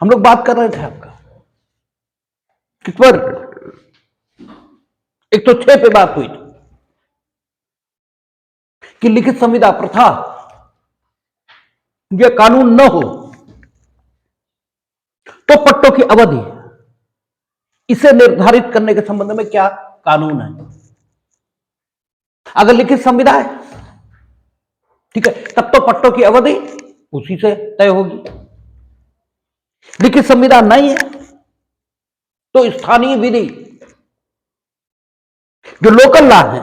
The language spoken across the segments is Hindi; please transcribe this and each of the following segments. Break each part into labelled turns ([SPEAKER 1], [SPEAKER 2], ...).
[SPEAKER 1] हम लोग बात कर रहे थे आपका किस पर 106 पे बात हुई थी कि लिखित संविदा प्रथा यह कानून न हो तो पट्टों की अवधि इसे निर्धारित करने के संबंध में क्या कानून है। अगर लिखित संविदा है ठीक है, तब तो पट्टों की अवधि उसी से तय होगी। लिखित संविदा नहीं है तो स्थानीय विधि जो लोकल लॉ है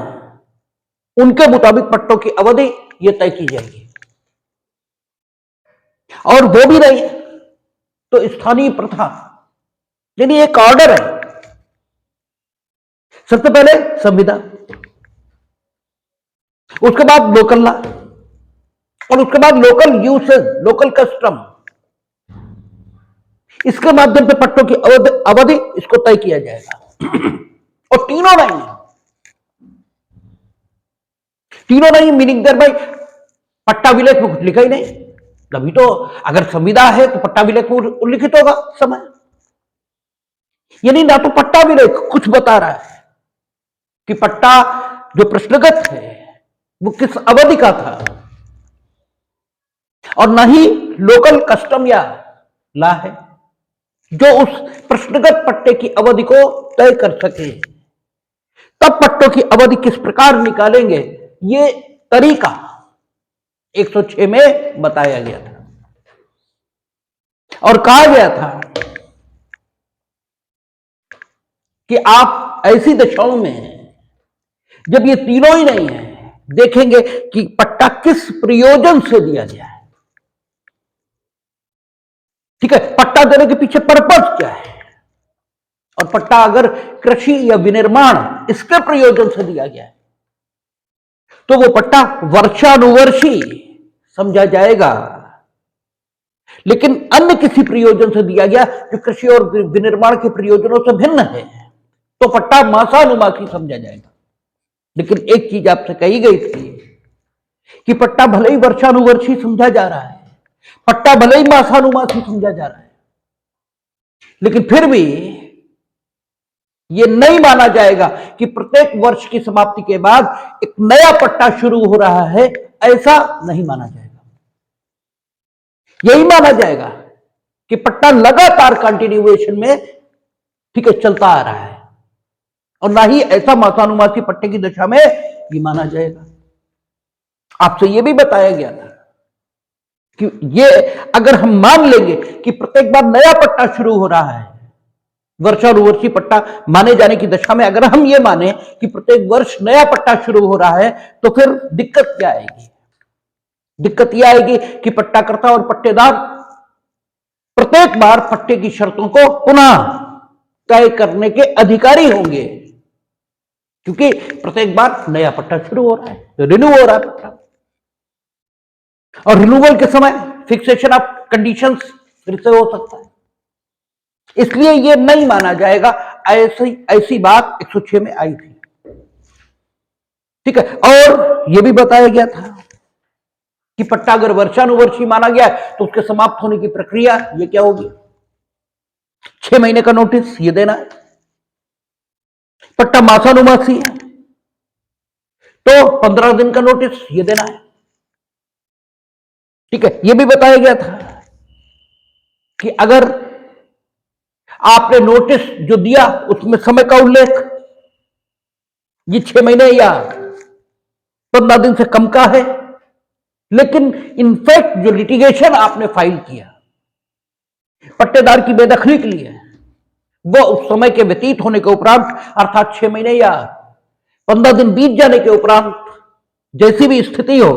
[SPEAKER 1] उनके मुताबिक पट्टों की अवधि यह तय की जाएगी। और वो भी नहीं है तो स्थानीय प्रथा, यानी एक ऑर्डर है। सबसे पहले संविदा, उसके बाद लोकल लॉ और उसके बाद लोकल यूसेज, लोकल कस्टम। इसके माध्यम से पट्टों की अवधि इसको तय किया जाएगा। और तीनों नहीं मीनिंग देर भाई पट्टा विलेख में कुछ लिखा ही नहीं। तभी तो अगर संविदा है तो पट्टा विलेख में उल्लिखित होगा समय, यानी ना तो पट्टा विलेख कुछ बता रहा है कि पट्टा जो प्रश्नगत है वो किस अवधि का था, और ना ही लोकल कस्टम या लॉ है जो उस प्रश्नगत पट्टे की अवधि को तय कर सके। तब पट्टों की अवधि किस प्रकार निकालेंगे ये तरीका 106 में बताया गया था और कहा गया था कि आप ऐसी दशाओं में जब ये तीनों ही नहीं है देखेंगे कि पट्टा किस प्रयोजन से दिया गया है। ठीक है, पट्टा देने के पीछे पर्पस क्या है, और पट्टा अगर कृषि या विनिर्माण इसके प्रयोजन से दिया गया है तो वो पट्टा वर्षानुवर्षी समझा जाएगा। लेकिन अन्य किसी प्रयोजन से दिया गया जो कृषि और विनिर्माण के प्रयोजनों से भिन्न है तो पट्टा मासानुमासी समझा जाएगा। लेकिन एक चीज आपसे कही गई थी कि पट्टा भले ही वर्षानुवर्षी समझा जा रहा है, पट्टा भले ही मासानुमासी समझा जा रहा है, लेकिन फिर भी यह नहीं माना जाएगा कि प्रत्येक वर्ष की समाप्ति के बाद एक नया पट्टा शुरू हो रहा है, ऐसा नहीं माना जाएगा। यही माना जाएगा कि पट्टा लगातार कंटिन्यूएशन में ठीक है चलता आ रहा है, और ना ही ऐसा मासानुमासी पट्टे की दशा में ये माना जाएगा। आपसे यह भी बताया गया था कि ये अगर हम मान लेंगे कि प्रत्येक बार नया पट्टा शुरू हो रहा है, वर्षानुवर्षी पट्टा माने जाने की दशा में अगर हम ये माने कि प्रत्येक वर्ष नया पट्टा शुरू हो रहा है तो फिर दिक्कत क्या आएगी? दिक्कत यह आएगी कि पट्टाकर्ता और पट्टेदार प्रत्येक बार पट्टे की शर्तों को पुनः तय करने के अधिकारी होंगे, क्योंकि प्रत्येक बार नया पट्टा शुरू हो रहा है, रिन्यू हो रहा है पट्टा, और रिन्यूअल के समय फिक्सेशन ऑफ कंडीशंस फिर से हो सकता है। इसलिए यह नहीं माना जाएगा। ऐसी बात 106 में आई थी। ठीक है, और यह भी बताया गया था कि पट्टा अगर वर्षानुवर्षी माना गया तो उसके समाप्त होने की प्रक्रिया ये क्या होगी? 6 महीने का नोटिस ये देना है। पट्टा मासानुमासी है तो 15 दिन का नोटिस ये देना है। ठीक है, यह भी बताया गया था कि अगर आपने नोटिस जो दिया उसमें समय का उल्लेख ये 6 महीने या 15 दिन से कम का है, लेकिन इनफैक्ट जो लिटिगेशन आपने फाइल किया पट्टेदार की बेदखली के लिए वो उस समय के व्यतीत होने के उपरांत अर्थात 6 महीने या 15 दिन बीत जाने के उपरांत जैसी भी स्थिति हो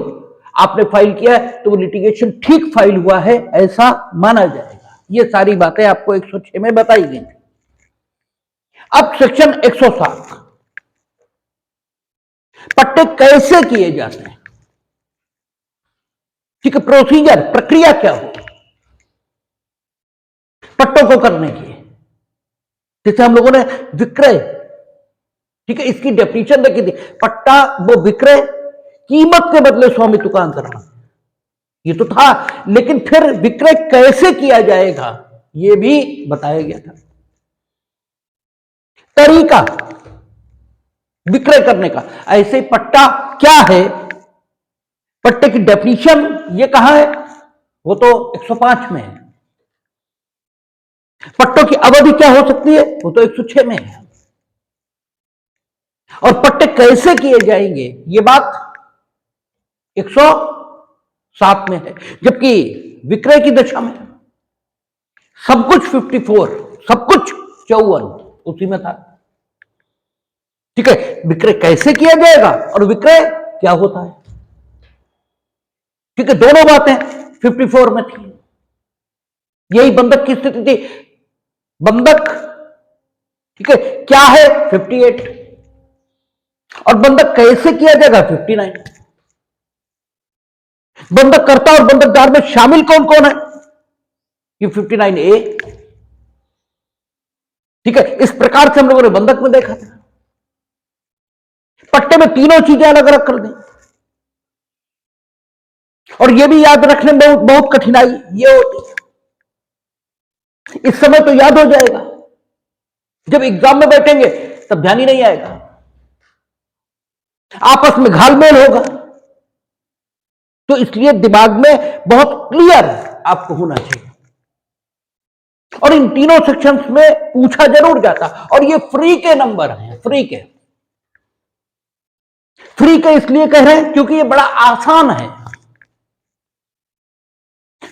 [SPEAKER 1] आपने फाइल किया है तो वो लिटिगेशन ठीक फाइल हुआ है ऐसा माना जाएगा। ये सारी बातें आपको 106 में बताई गई थी। अब सेक्शन 107 पट्टे कैसे किए जाते हैं। ठीक है, प्रोसीजर प्रक्रिया क्या हो पट्टों को करने की। जैसे हम लोगों ने विक्रय, ठीक है, इसकी डेफिनेशन देखी थी। पट्टा वो विक्रय, कीमत के बदले स्वामित्व का अंतरण, ये तो था, लेकिन फिर विक्रय कैसे किया जाएगा यह भी बताया गया था। तरीका विक्रय करने का, ऐसे पट्टा क्या है, पट्टे की डेफिनेशन ये कहां है, वो तो 105 में है। पट्टों की अवधि क्या हो सकती है, वो तो 106 में है। और पट्टे कैसे किए जाएंगे, ये बात 107 में है। जबकि विक्रय की दशा में सब कुछ 54, सब कुछ 54 उसी में था। ठीक है, विक्रय कैसे किया जाएगा और विक्रय क्या होता है, ठीक है, दोनों बातें 54 में थी। यही बंधक की स्थिति थी। बंधक, ठीक है, क्या है 58, और बंधक कैसे किया जाएगा 59। बंधक करता और बंधकदार में शामिल कौन कौन है, ये 59A। ठीक है, इस प्रकार से हम लोगों ने बंधक में देखा था। पट्टे में तीनों चीजें अलग अलग कर दें, और यह भी याद रखने में बहुत बहुत कठिनाई ये होती है। इस समय तो याद हो जाएगा, जब एग्जाम में बैठेंगे तब ध्यान ही नहीं आएगा, आपस में घालमेल होगा। तो इसलिए दिमाग में बहुत क्लियर आपको होना चाहिए। और इन तीनों सेक्शंस में पूछा जरूर जाता, और ये फ्री के नंबर हैं, फ्री के। फ्री के इसलिए कह रहे हैं क्योंकि ये बड़ा आसान है,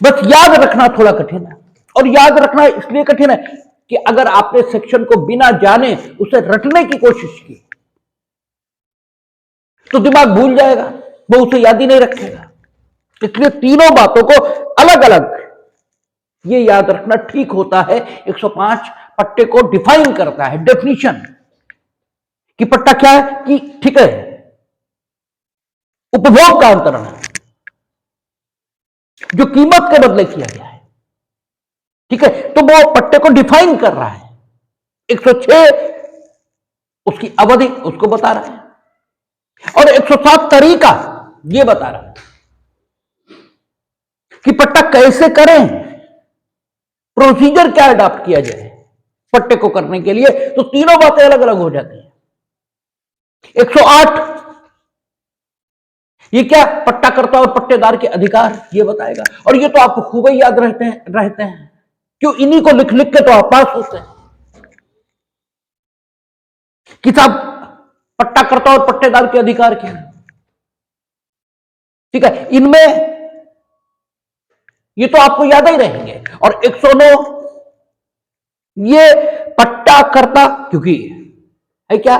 [SPEAKER 1] बस याद रखना थोड़ा कठिन है। और याद रखना इसलिए कठिन है कि अगर आपने सेक्शन को बिना जाने उसे रटने की कोशिश की तो दिमाग भूल जाएगा, वो उसे याद ही नहीं रखेगा। इसलिए तीनों बातों को अलग अलग ये याद रखना ठीक होता है। 105 पट्टे को डिफाइन करता है, डेफिनेशन कि पट्टा क्या है, कि ठीक है, उपभोग का अंतरण है जो कीमत के बदले किया गया है। ठीक है, तो वो पट्टे को डिफाइन कर रहा है। 106 उसकी अवधि उसको बता रहा है, और 107 तरीका ये बता रहा है कि पट्टा कैसे करें, प्रोसीजर क्या अडॉप्ट किया जाए पट्टे को करने के लिए। तो तीनों बातें अलग अलग हो जाती हैं। 108 ये क्या, पट्टाकर्ता और पट्टेदार के अधिकार ये बताएगा। और ये तो आपको खूब ही याद रहते हैं क्यों, इन्हीं को लिख लिख के तो आप पास होते हैं। किताब पट्टाकर्ता और पट्टेदार के अधिकार क्या है, ठीक है, इनमें ये तो आपको याद ही रहेंगे। और 109 ये पट्टाकर्ता, क्योंकि है क्या,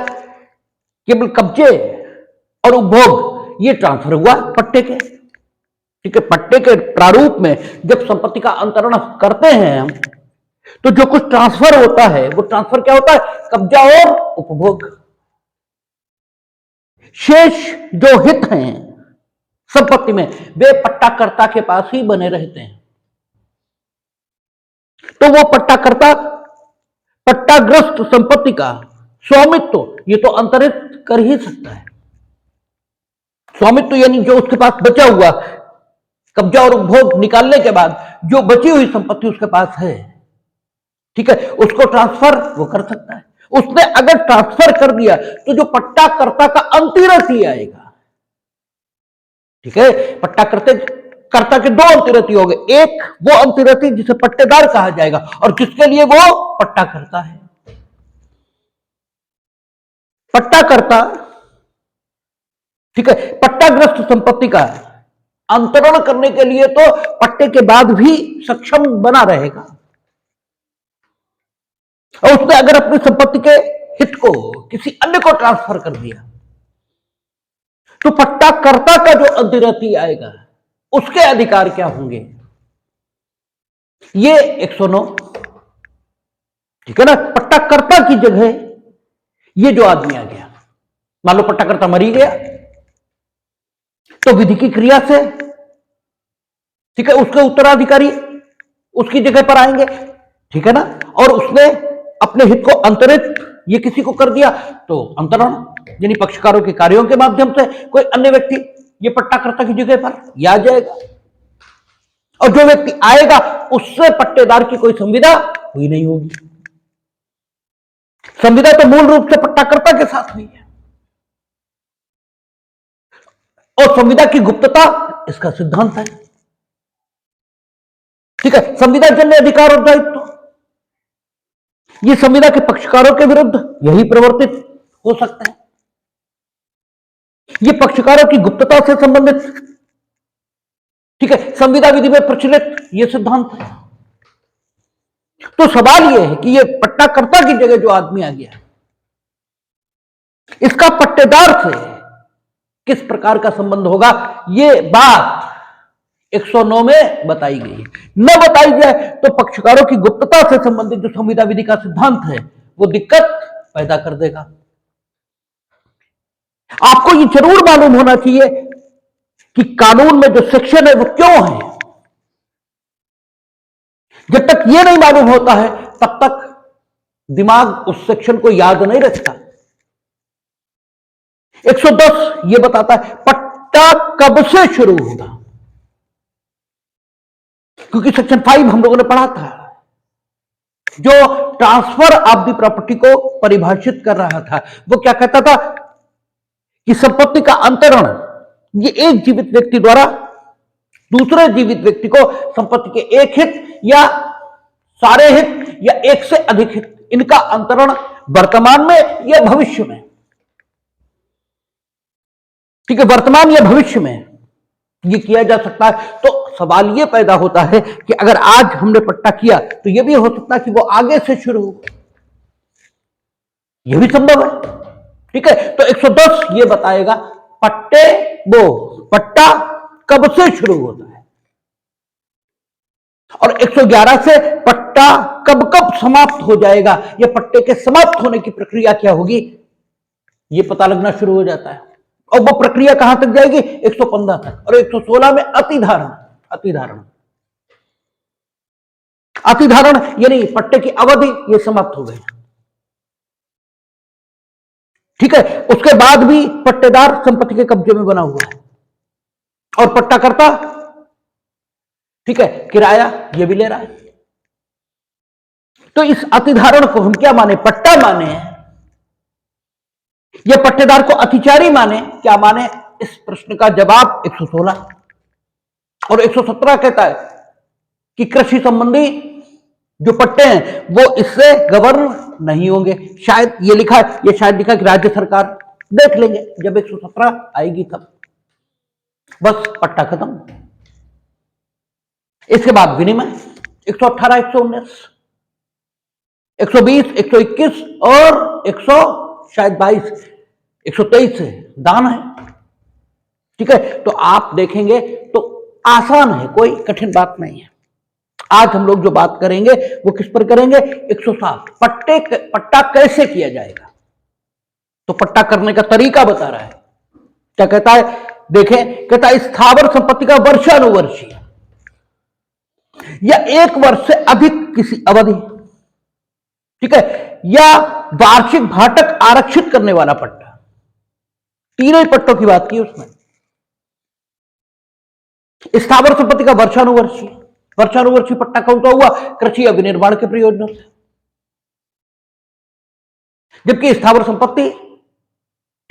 [SPEAKER 1] केवल कब्जे और उपभोग ये ट्रांसफर हुआ पट्टे के। ठीक है, पट्टे के प्रारूप में जब संपत्ति का अंतरण करते हैं हम, तो जो कुछ ट्रांसफर होता है वो ट्रांसफर क्या होता है, कब्जा और उपभोग। शेष जो हित हैं संपत्ति में वे पट्टाकर्ता के पास ही बने रहते हैं। तो वो पट्टाकर्ता पट्टाग्रस्त संपत्ति का स्वामित्व ये तो अंतरित कर ही सकता है। स्वामित्व यानी जो उसके पास बचा हुआ, कब्जा और उपभोग निकालने के बाद जो बची हुई संपत्ति उसके पास है, ठीक है, उसको ट्रांसफर वो कर सकता है। उसने अगर ट्रांसफर कर दिया तो जो पट्टाकर्ता का अंतिरथी आएगा, ठीक है, पट्टाकर्ता के दो अंतिरथी हो गए। एक वो अंतिरथी जिसे पट्टेदार कहा जाएगा, और किसके लिए वो पट्टाकर्ता है। पट्टाकर्ता, ठीक है, पट्टाग्रस्त संपत्ति का अंतरण करने के लिए तो पट्टे के बाद भी सक्षम बना रहेगा। और उसने अगर अपनी संपत्ति के हित को किसी अन्य को ट्रांसफर कर दिया तो पट्टाकर्ता का जो अधिरथी आएगा उसके अधिकार क्या होंगे, ये 109, ठीक है ना। पट्टाकर्ता की जगह ये जो आदमी आ गया, मान लो पट्टाकर्ता मरी गया, तो विधि की क्रिया से, ठीक है, उसके उत्तराधिकारी उसकी जगह पर आएंगे, ठीक है ना। और उसने अपने हित को अंतरित ये किसी को कर दिया तो अंतरण यानी पक्षकारों के कार्यों के माध्यम से कोई अन्य व्यक्ति ये पट्टाकर्ता की जगह पर आ जाएगा। और जो व्यक्ति आएगा उससे पट्टेदार की कोई संविदा हुई नहीं होगी। संविदा तो मूल रूप से पट्टाकर्ता के साथ हुई है, और संविदा की गुप्तता इसका सिद्धांत है। ठीक है, संविदा जन्य अधिकार और दायित्व, ये संविदा के पक्षकारों के विरुद्ध यही प्रवर्तित हो सकता है। ये पक्षकारों की गुप्तता से संबंधित, ठीक है, संविदा विधि में प्रचलित ये सिद्धांत है। तो सवाल यह है कि ये पट्टाकर्ता की जगह जो आदमी आ गया, इसका पट्टेदार से किस प्रकार का संबंध होगा, ये बात 109 में बताई गई है। न बताई जाए तो पक्षकारों की गुप्तता से संबंधित जो संविदा विधि का सिद्धांत है वो दिक्कत पैदा कर देगा। आपको ये जरूर मालूम होना चाहिए कि कानून में जो सेक्शन है वो क्यों है। जब तक ये नहीं मालूम होता है तब तक दिमाग उस सेक्शन को याद नहीं रखता। 110 ये बताता है पट्टा कब से शुरू होगा, क्योंकि सेक्शन 5 हम लोगों ने पढ़ा था जो ट्रांसफर ऑफ द प्रॉपर्टी को परिभाषित कर रहा था। वो क्या कहता था कि संपत्ति का अंतरण ये एक जीवित व्यक्ति द्वारा दूसरे जीवित व्यक्ति को संपत्ति के एक हित या सारे हित या एक से अधिक हित, इनका अंतरण वर्तमान में या भविष्य में, ठीक है, वर्तमान या भविष्य में ये किया जा सकता है। तो सवाल ये पैदा होता है कि अगर आज हमने पट्टा किया तो यह भी हो सकता है कि वो आगे से शुरू हो, यह भी संभव है। ठीक है, तो 110 ये बताएगा पट्टा कब से शुरू होता है, और 111 से पट्टा कब कब समाप्त हो जाएगा, या पट्टे के समाप्त होने की प्रक्रिया क्या होगी, यह पता लगना शुरू हो जाता है। और वो प्रक्रिया कहां तक जाएगी, 115 तक। और 116 में अतिधारण यानी पट्टे की अवधि ये समाप्त हो गई। ठीक है, उसके बाद भी पट्टेदार संपत्ति के कब्जे में बना हुआ है, और पट्टाकर्ता, ठीक है, किराया ये भी ले रहा है। तो इस अतिधारण को हम क्या माने, पट्टा माने या पट्टेदार को अतिचारी माने, क्या माने, इस प्रश्न का जवाब 116 और 117 कहता है कि कृषि संबंधी जो पट्टे हैं वो इससे गवर्न नहीं होंगे। शायद ये लिखा है, ये शायद लिखा कि राज्य सरकार, देख लेंगे जब 117 आएगी तब। बस पट्टा खत्म। इसके बाद विनिमय 118, 119, 120, 121 और 122, 123 से दान है। ठीक है, तो आप देखेंगे तो आसान है, कोई कठिन बात नहीं है। आज हम लोग जो बात करेंगे वो किस पर करेंगे, 107 पट्टा कैसे किया जाएगा। तो पट्टा करने का तरीका बता रहा है। क्या कहता है, देखें, कहता है स्थावर संपत्ति का वर्षानुवर्षीय या 1 वर्ष से अधिक किसी अवधि, ठीक है, या वार्षिक भाटक आरक्षित करने वाला पट्टा। तीनों ही पट्टों की बात की उसमें। स्थावर संपत्ति का वर्षानुवर्षीय पट्टा कौन सा हुआ, कृषि या विनिर्माण के प्रयोजनों से। जबकि स्थावर संपत्ति,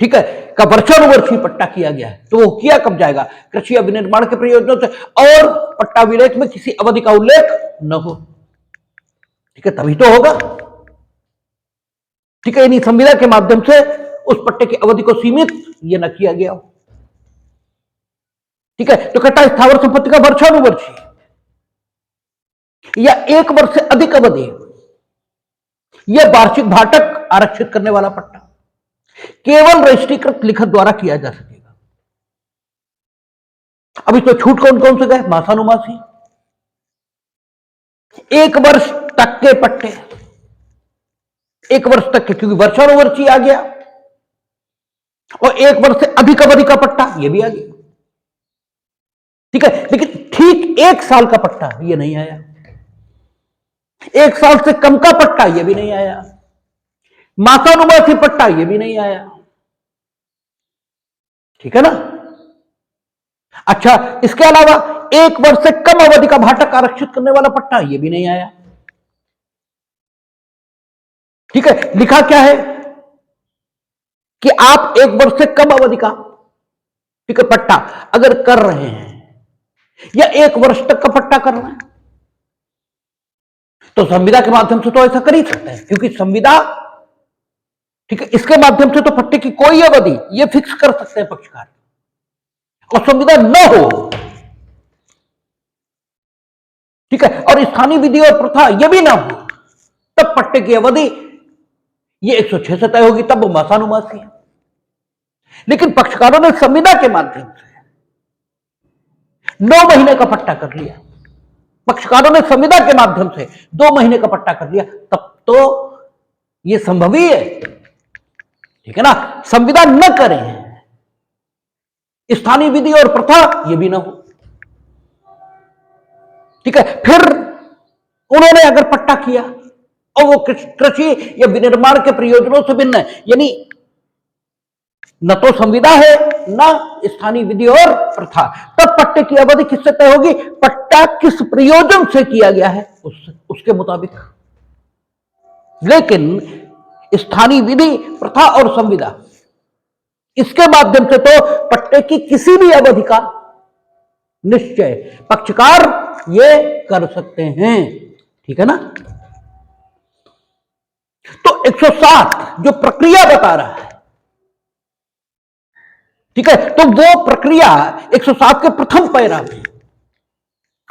[SPEAKER 1] ठीक है, का वर्षानुवर्षीय पट्टा किया गया है, तो वो किया कब जाएगा, कृषि या विनिर्माण के प्रयोजनों से, और पट्टा विलेख में किसी अवधि का उल्लेख न हो। ठीक है, तभी तो होगा। ठीक है, यानी संविदा के माध्यम से उस पट्टे की अवधि को सीमित ये न किया गया हो। ठीक है, तो कहता है स्थावर संपत्ति का वर्षानुवर्षीय या 1 वर्ष से अधिक अवधि या वार्षिक भाटक आरक्षित करने वाला पट्टा केवल रजिस्ट्रीकृत लिखत द्वारा किया जा सकेगा। अब इसमें छूट कौन कौन से गए, मासानुमासी, 1 वर्ष तक के पट्टे, 1 वर्ष तक के, क्योंकि वर्षानुवर्षीय आ गया, और 1 वर्ष से अधिक अवधि का पट्टा ये भी आ गया। ठीक है, लेकिन ठीक 1 साल का पट्टा ये नहीं आया, 1 साल से कम का पट्टा ये भी नहीं आया, मासानुमासी पट्टा ये भी नहीं आया। ठीक है ना। अच्छा, इसके अलावा 1 वर्ष से कम अवधि का भाटक आरक्षित करने वाला पट्टा, ये भी नहीं आया। ठीक है, लिखा क्या है कि आप 1 वर्ष से कम अवधि का, ठीक है, पट्टा अगर कर रहे हैं या 1 वर्ष तक का पट्टा कर रहे हैं, तो संविदा के माध्यम से तो ऐसा कर ही सकते हैं, क्योंकि संविदा, ठीक है, इसके माध्यम से तो पट्टे की कोई अवधि ये फिक्स कर सकते हैं पक्षकार, और संविदा न हो, ठीक है, और स्थानीय विधि और प्रथा ये भी ना हो, तब पट्टे की अवधि ये 106 से तय होगी, तब वो मासानुमासी है। लेकिन पक्षकारों ने संविदा के माध्यम से 9 महीने का पट्टा कर लिया, पक्षकारों ने संविदा के माध्यम से 2 महीने का पट्टा कर लिया, तब तो ये संभव ही है, ठीक है ना। संविदा न करें, स्थानीय विधि और प्रथा ये भी ना हो, ठीक है, फिर उन्होंने अगर पट्टा किया और वो कृषि या विनिर्माण के प्रयोजनों से भिन्न है, यानी न तो संविदा है न स्थानीय विधि और प्रथा, तब पट्टे की अवधि किससे तय होगी? पट्टा किस प्रयोजन से किया गया है उसके मुताबिक। लेकिन स्थानीय विधि, प्रथा और संविदा, इसके माध्यम से तो पट्टे की किसी भी अवधि का निश्चय पक्षकार ये कर सकते हैं, ठीक है ना। तो 160 जो प्रक्रिया बता रहा है, ठीक है, तो वो प्रक्रिया 107 के प्रथम पैरा में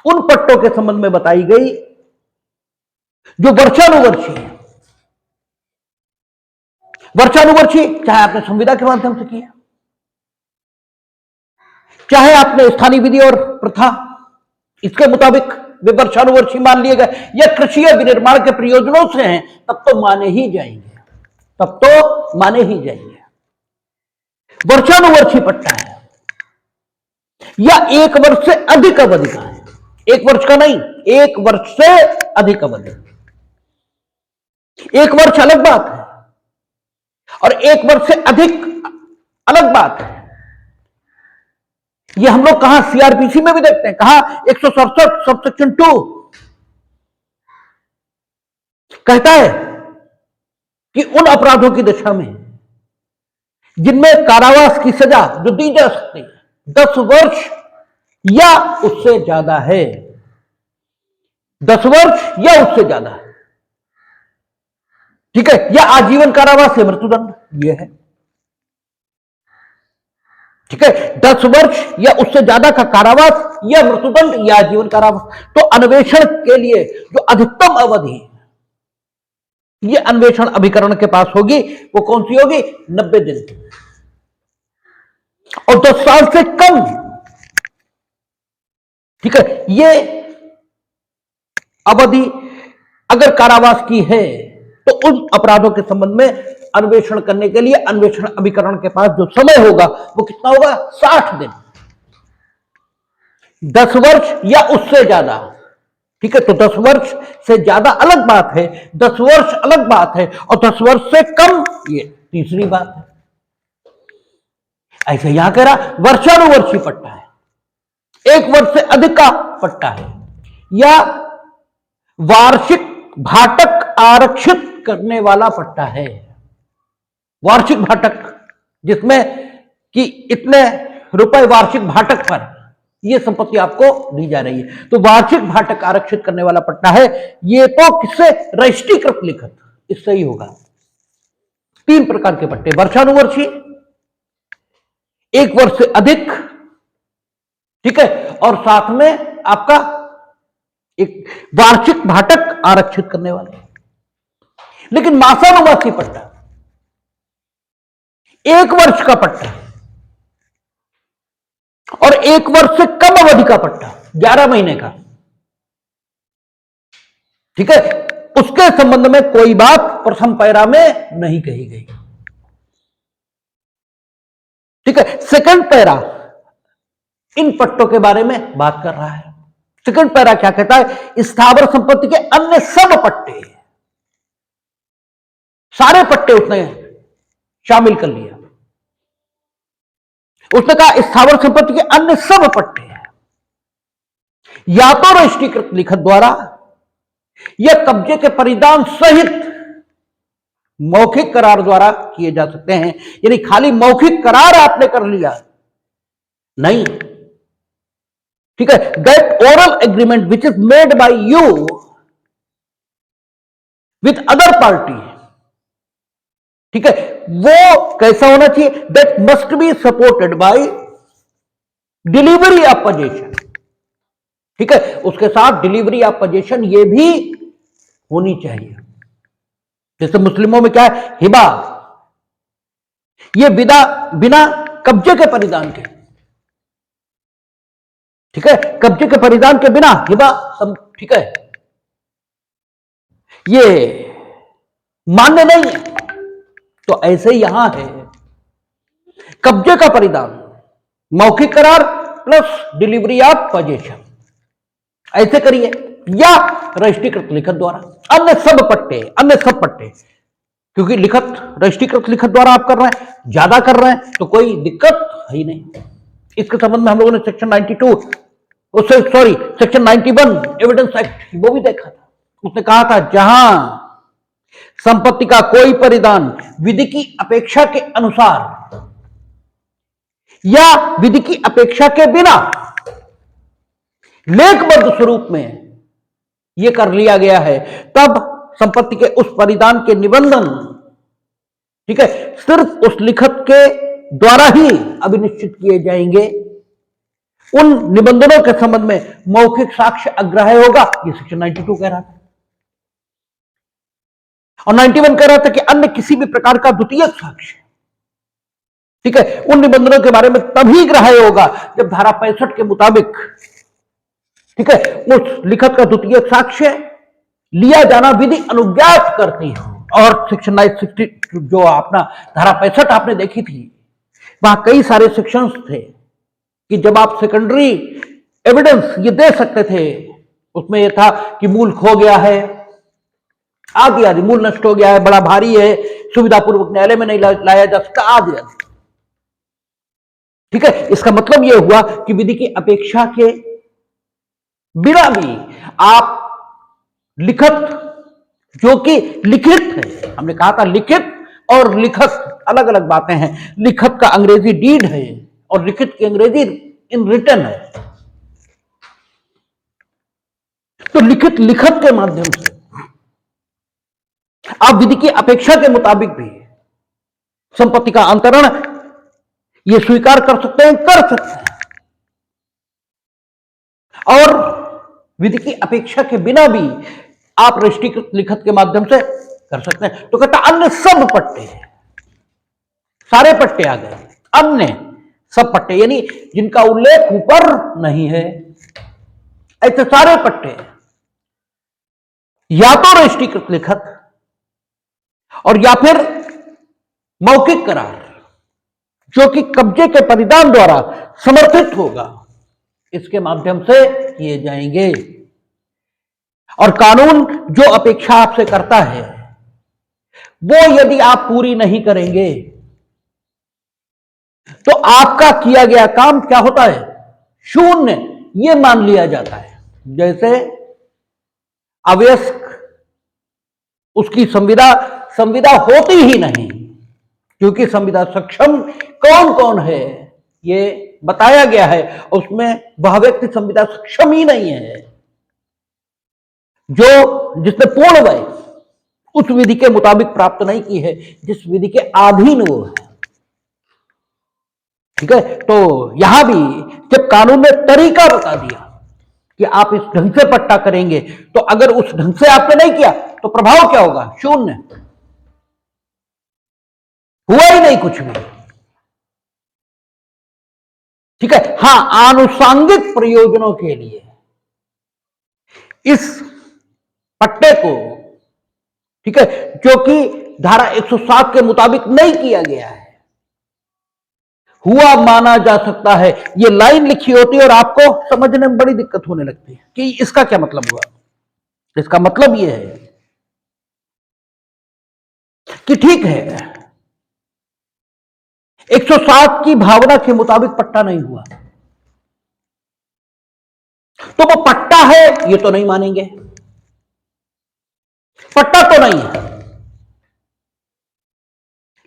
[SPEAKER 1] उन पट्टों के संबंध में बताई गई जो वर्षानुवर्षी है। वर्षानुवर्षी चाहे आपने संविदा के माध्यम से किया, चाहे आपने स्थानीय विधि और प्रथा इसके मुताबिक वे वर्षानुवर्षी मान लिए गए, या कृषि या विनिर्माण के प्रयोजनों से हैं, तब तो माने ही जाएंगे, तब तो माने ही जाएंगे। वर्षानुवर्षी पट्टा है या 1 वर्ष से अधिक अवधि का है, 1 वर्ष का नहीं, 1 वर्ष से अधिक अवधि। 1 वर्ष अलग बात है और 1 वर्ष से अधिक अलग बात है। ये हम लोग कहां सीआरपीसी में भी देखते हैं, कहां 167 सबसेक्शन 2 कहता है कि उन अपराधों की दिशा में जिनमें कारावास की सजा जो दी जा सकती है 10 वर्ष या उससे ज्यादा है, 10 वर्ष या उससे ज्यादा है, ठीक है, या आजीवन कारावास या मृत्युदंड यह है, ठीक है, 10 वर्ष या उससे ज्यादा का कारावास या मृत्युदंड या आजीवन कारावास। तो अन्वेषण के लिए जो अधिकतम अवधि ये अन्वेषण अभिकरण के पास होगी वो कौन सी होगी? 90 दिन। और 10 साल से कम, ठीक है, ये अवधि अगर कारावास की है तो उन अपराधों के संबंध में अन्वेषण करने के लिए अन्वेषण अभिकरण के पास जो समय होगा वो कितना होगा? 60 दिन। 10 वर्ष या उससे ज्यादा, ठीक है, तो 10 वर्ष से ज्यादा अलग बात है, 10 वर्ष अलग बात है, और 10 वर्ष से कम ये तीसरी बात है। ऐसे यहां कह रहा वर्षानुवर्षी पट्टा है, 1 वर्ष से अधिक का पट्टा है, या वार्षिक भाटक आरक्षित करने वाला पट्टा है। वार्षिक भाटक जिसमें कि इतने रुपए वार्षिक भाटक पर यह संपत्ति आपको दी जा रही है, तो वार्षिक भाटक आरक्षित करने वाला पट्टा है। यह तो किससे? रजिस्ट्रीकृत लिखित, इससे ही होगा। 3 प्रकार के पट्टे, वर्षानुवर्षी, 1 वर्ष से अधिक, ठीक है, और साथ में आपका एक वार्षिक भाटक आरक्षित करने वाले। लेकिन मासानुमासी पट्टा, 1 वर्ष का पट्टा और 1 वर्ष से कम अवधि का पट्टा 11 महीने का, ठीक है, उसके संबंध में कोई बात प्रथम पैरा में नहीं कही गई, ठीक है। सेकंड पैरा इन पट्टों के बारे में बात कर रहा है। सेकंड पैरा क्या कहता है? स्थावर संपत्ति के अन्य सब पट्टे, सारे पट्टे उसने शामिल कर लिया। उसने कहा स्थावर संपत्ति के अन्य सब पट्टे हैं, या तो रजिस्ट्रीकृत लिखत द्वारा या कब्जे के परिधान सहित मौखिक करार द्वारा किए जा सकते हैं। यानी खाली मौखिक करार आपने कर लिया नहीं, ठीक है। That oral agreement which is made by you with other party, ठीक है, वो कैसा होना चाहिए? That must be supported by delivery of possession, ठीक है, उसके साथ डिलीवरी ऑफ पोजेशन ये भी होनी चाहिए। जैसे मुस्लिमों में क्या है? हिबा, ये बिना कब्जे के परिधान के, ठीक है, कब्जे के परिधान के बिना हिबा, ठीक है, ये मान्य नहीं है। तो ऐसे यहां है, कब्जे का परिधान, मौखिक करार प्लस डिलीवरी ऑफ पोजेशन, ऐसे करिए, या रजिस्ट्रीकृत लिखत द्वारा। अन्य सब पट्टे, क्योंकि लिखत, रजिस्ट्रीकृत लिखत द्वारा आप कर रहे हैं, ज्यादा कर रहे हैं तो कोई दिक्कत है ही नहीं। इसके संबंध में हम लोगों ने section 92, sorry section 91 evidence act वो भी देखा था। उसने कहा था जहां संपत्ति का कोई परिधान विधि की अपेक्षा के अनुसार या विधि की अपेक्षा के बिना लेखबद्ध स्वरूप में यह कर लिया गया है, तब संपत्ति के उस परिधान के निबंधन, ठीक है, सिर्फ उस लिखत के द्वारा ही अभिनिश्चित किए जाएंगे। उन निबंधनों के संबंध में मौखिक साक्ष्य अग्राह्य होगा, ये सेक्शन 92 कह रहा था। और 91 कह रहा था कि अन्य किसी भी प्रकार का द्वितीय साक्ष्य, ठीक है, उन निबंधनों के बारे में तभी ग्राह्य होगा जब धारा 65 के मुताबिक, ठीक है, उस लिखत का द्वितीय साक्ष्य लिया जाना विधि अनुज्ञात करती है। और सेक्शन 960 जो अपना धारा 65 आपने देखी थी, वहां कई सारे सेक्शंस थे कि जब आप सेकेंडरी एविडेंस ये दे सकते थे, उसमें यह था कि मूल खो गया है, आदि आदि, मूल नष्ट हो गया है, बड़ा भारी है, सुविधापूर्वक न्यायालय में नहीं लाया जा सकता, आदि आदि, ठीक है। इसका मतलब यह हुआ कि विधि की अपेक्षा के बिना भी आप लिखत, जो कि लिखित है, हमने कहा था लिखित और लिखत अलग अलग बातें हैं। लिखत का अंग्रेजी डीड है और लिखित की अंग्रेजी इन रिटन है। तो लिखत के माध्यम से आप विधि की अपेक्षा के मुताबिक भी संपत्ति का अंतरण ये स्वीकार कर सकते हैं, और विधि की अपेक्षा के बिना भी आप रजिस्ट्रीकृत लिखत के माध्यम से कर सकते हैं। तो कहता अन्य सब पट्टे, सारे पट्टे आ गए, अन्य सब पट्टे यानी जिनका उल्लेख ऊपर नहीं है, ऐसे सारे पट्टे या तो रजिस्ट्रीकृत लिखत और या फिर मौखिक करार जो कि कब्जे के परिधान द्वारा समर्थित होगा, इसके माध्यम से किए जाएंगे। और कानून जो अपेक्षा आपसे करता है वो यदि आप पूरी नहीं करेंगे तो आपका किया गया काम क्या होता है? शून्य, यह मान लिया जाता है। जैसे अवयस्क, उसकी संविदा होती ही नहीं, क्योंकि संविदा सक्षम कौन कौन है ये बताया गया है, उसमें वह व्यक्ति संविदा सक्षम ही नहीं है जो जिसने पूर्ण वय उस विधि के मुताबिक प्राप्त नहीं की है, जिस विधि के अधीन वो है, ठीक है। तो यहां भी जब कानून ने तरीका बता दिया कि आप इस ढंग से पट्टा करेंगे, तो अगर उस ढंग से आपने नहीं किया तो प्रभाव क्या होगा? शून्य, हुआ ही नहीं कुछ भी, ठीक है। हां, आनुषांगिक प्रयोजनों के लिए इस पट्टे को, ठीक है, जो कि धारा 107 के मुताबिक नहीं किया गया है, हुआ माना जा सकता है। ये लाइन लिखी होती है और आपको समझने में बड़ी दिक्कत होने लगती है कि इसका क्या मतलब हुआ। इसका मतलब यह है कि ठीक है, 107 की भावना के मुताबिक पट्टा नहीं हुआ, तो वो पट्टा है ये तो नहीं मानेंगे, पट्टा तो नहीं है।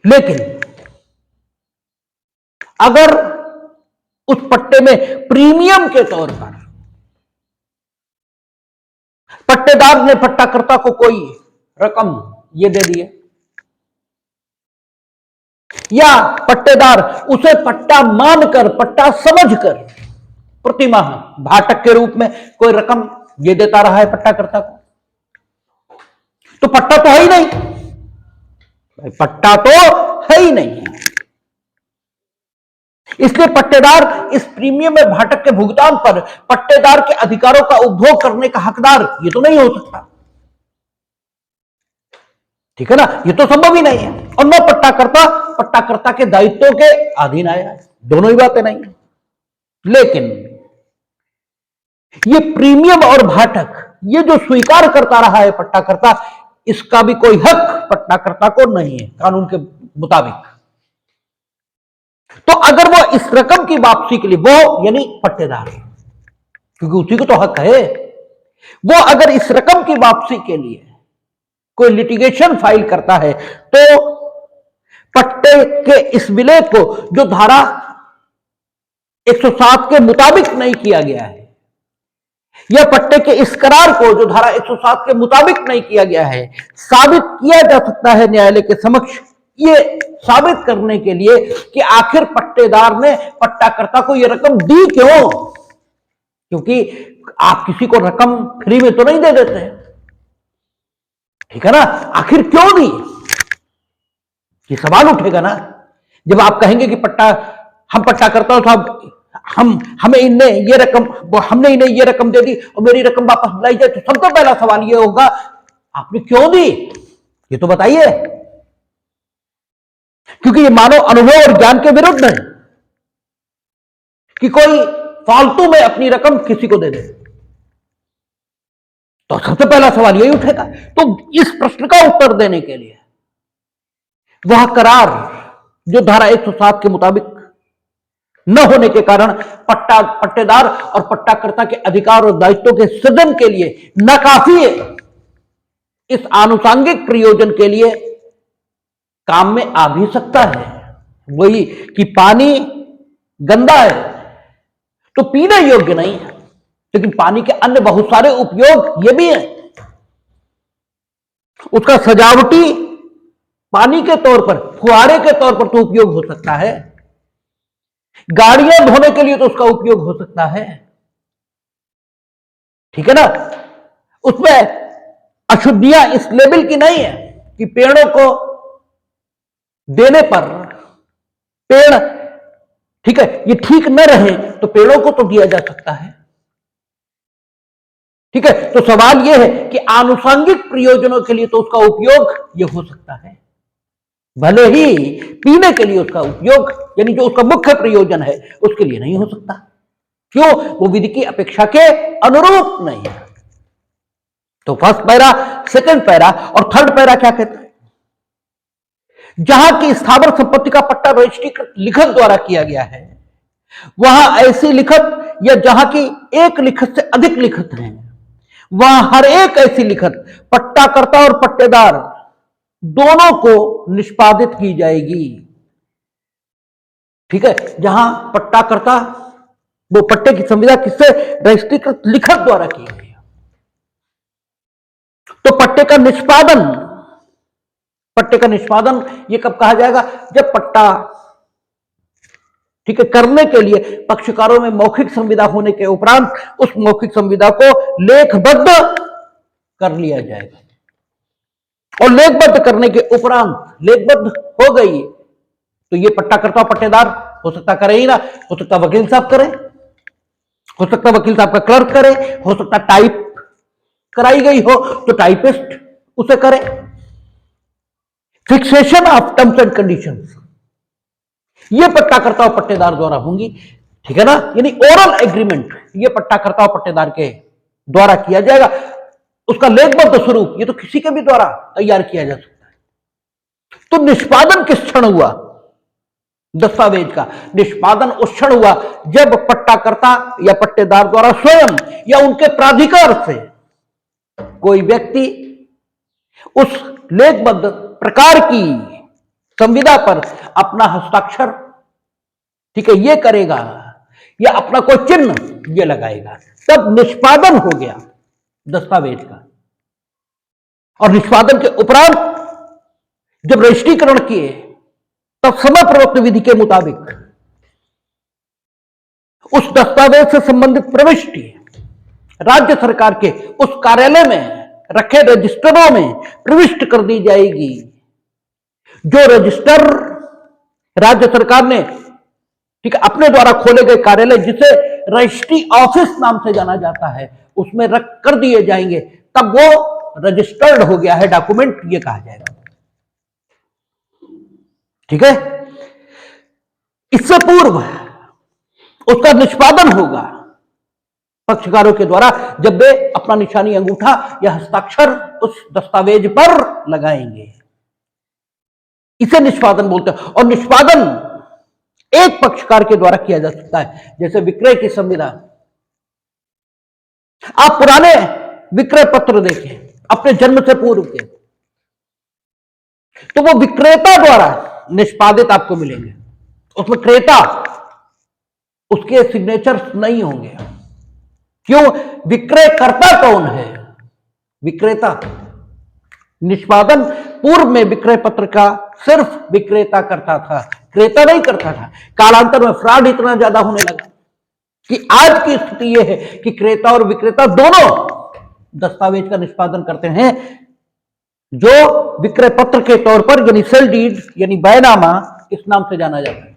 [SPEAKER 1] लेकिन अगर उस पट्टे में प्रीमियम के तौर पर पट्टेदार ने पट्टाकर्ता को कोई रकम ये दे दी है, या पट्टेदार उसे पट्टा मानकर, पट्टा समझकर प्रतिमाह भाटक के रूप में कोई रकम ये देता रहा है पट्टाकर्ता को, तो पट्टा तो है ही नहीं, पट्टा तो है ही नहीं है। इसलिए पट्टेदार इस प्रीमियम में भाटक के भुगतान पर पट्टेदार के अधिकारों का उपभोग करने का हकदार ये तो नहीं हो सकता, ठीक है ना, ये तो संभव ही नहीं है। और न पट्टाकर्ता पट्टाकर्ता के दायित्वों के अधीन आया है, दोनों ही बातें नहीं है। लेकिन ये प्रीमियम और भाटक ये जो स्वीकार करता रहा है पट्टाकर्ता, इसका भी कोई हक पट्टाकर्ता को नहीं है कानून के मुताबिक। तो अगर वो इस रकम की वापसी के लिए, वो यानी पट्टेदार, क्योंकि उसी को तो हक है, वो अगर इस रकम की वापसी के लिए कोई लिटिगेशन फाइल करता है, तो पट्टे के इस विलय को जो धारा 107 के मुताबिक नहीं किया गया है, या पट्टे के इस करार को जो धारा 107 के मुताबिक नहीं किया गया है, साबित किया जा सकता है न्यायालय के समक्ष, ये साबित करने के लिए कि आखिर पट्टेदार ने पट्टाकर्ता को यह रकम दी क्यों। क्योंकि आप किसी को रकम फ्री में तो नहीं दे देते हैं, ठीक है ना, आखिर क्यों दी, ये सवाल उठेगा ना। जब आप कहेंगे कि हम पट्टाकर्ता साहब, हमें इनने ये रकम, हमने इन्हें ये रकम दे दी और मेरी रकम वापस बुलाई जाए, तो सबसे पहला सवाल ये होगा आपने क्यों दी, ये तो बताइए। क्योंकि ये मानव अनुभव और ज्ञान के विरुद्ध है कि कोई फालतू में अपनी रकम किसी को दे दे, तो सबसे पहला सवाल यही उठेगा। तो इस प्रश्न का उत्तर देने के लिए वह करार जो धारा 107 के मुताबिक न होने के कारण पट्टेदार और पट्टाकर्ता के अधिकार और दायित्वों के सृजन के लिए नाकाफी है, इस आनुषंगिक प्रयोजन के लिए काम में आ भी सकता है। वही कि पानी गंदा है तो पीने योग्य नहीं है, लेकिन पानी के अन्य बहुत सारे उपयोग ये भी हैं। उसका सजावटी पानी के तौर पर, फुहारे के तौर पर तो उपयोग हो सकता है, गाड़ियां धोने के लिए तो उसका उपयोग हो सकता है, ठीक है ना। उसमें अशुद्धियां इस लेवल की नहीं है कि पेड़ों को देने पर पेड़, ठीक है, ये ठीक न रहे तो पेड़ों को तो दिया जा सकता है, ठीक है। तो सवाल यह है कि आनुषंगिक प्रयोजनों के लिए तो उसका उपयोग यह हो सकता है, भले ही पीने के लिए उसका उपयोग, यानी जो उसका मुख्य प्रयोजन है उसके लिए नहीं हो सकता। क्यों? वो विधि की अपेक्षा के अनुरूप नहीं है। तो फर्स्ट पैरा, सेकंड पैरा और थर्ड पैरा क्या कहता है? जहां की स्थावर संपत्ति का पट्टा रजिस्ट्रीकृत लिखत द्वारा किया गया है, वहां ऐसी लिखत या जहां की एक लिखत से अधिक लिखत है, वहां हर एक ऐसी लिखत पट्टाकर्ता और पट्टेदार दोनों को निष्पादित की जाएगी, ठीक है। जहां पट्टाकर्ता, वो पट्टे की संविदा किससे? रजिस्ट्रीकृत लिखत द्वारा की गई है। तो पट्टे का निष्पादन ये कब कहा जाएगा? जब पट्टा, ठीक है, करने के लिए पक्षकारों में मौखिक संविदा होने के उपरांत उस मौखिक संविदा को लेखबद्ध कर लिया जाएगा, और लेखबद्ध करने के उपरांत लेखबद्ध हो गई तो ये पट्टाकर्ता पट्टेदार हो सकता करे ही ना, हो सकता वकील साहब करे, हो सकता वकील साहब का क्लर्क करे, हो सकता टाइप कराई गई हो तो टाइपिस्ट उसे करे। Fixation of terms and conditions ये पट्टाकर्ता और पट्टेदार द्वारा होंगी, ठीक है ना। यानी ओरल एग्रीमेंट ये पट्टाकर्ता और पट्टेदार के द्वारा किया जाएगा। उसका लेखबद्ध स्वरूप ये तो किसी के भी द्वारा तैयार किया जा सकता है। तो निष्पादन किस क्षण हुआ? दस्तावेज का निष्पादन उस क्षण हुआ जब पट्टाकर्ता या पट्टेदार द्वारा स्वयं या उनके प्राधिकार से कोई व्यक्ति उस लेखबद्ध प्रकार की संविदा पर अपना हस्ताक्षर, ठीक है, ये करेगा या अपना कोई चिन्ह ये लगाएगा, तब निष्पादन हो गया दस्तावेज का। और निष्पादन के उपरांत जब रजिस्ट्रीकरण किए तब समय प्रवृत्त विधि के मुताबिक उस दस्तावेज से संबंधित प्रविष्टि राज्य सरकार के उस कार्यालय में रखे रजिस्टरों में प्रविष्ट कर दी जाएगी। जो रजिस्टर राज्य सरकार ने, ठीक है, अपने द्वारा खोले गए कार्यालय जिसे रजिस्ट्री ऑफिस नाम से जाना जाता है उसमें रख कर दिए जाएंगे, तब वो रजिस्टर्ड हो गया है डॉक्यूमेंट, ये कहा जाएगा। ठीक है, इससे पूर्व उसका निष्पादन होगा पक्षकारों के द्वारा जब वे अपना निशानी अंगूठा या हस्ताक्षर उस दस्तावेज पर लगाएंगे, इसे निष्पादन बोलते हैं। और निष्पादन एक पक्षकार के द्वारा किया जा सकता है, जैसे विक्रय की संविदा। आप पुराने विक्रय पत्र देखें अपने जन्म से पूर्व के, तो वो विक्रेता द्वारा निष्पादित आपको मिलेंगे। उसमें क्रेता, उसके सिग्नेचर्स नहीं होंगे। क्यों? विक्रय करता कौन है? विक्रेता। निष्पादन पूर्व में विक्रय पत्र का सिर्फ विक्रेता करता था, क्रेता नहीं करता था। कालांतर में फ्रॉड इतना ज्यादा होने लगा कि आज की स्थिति यह है कि क्रेता और विक्रेता दोनों दस्तावेज का निष्पादन करते हैं, जो विक्रय पत्र के तौर पर यानी सेल डीड यानी बैनामा इस नाम से जाना जाता है।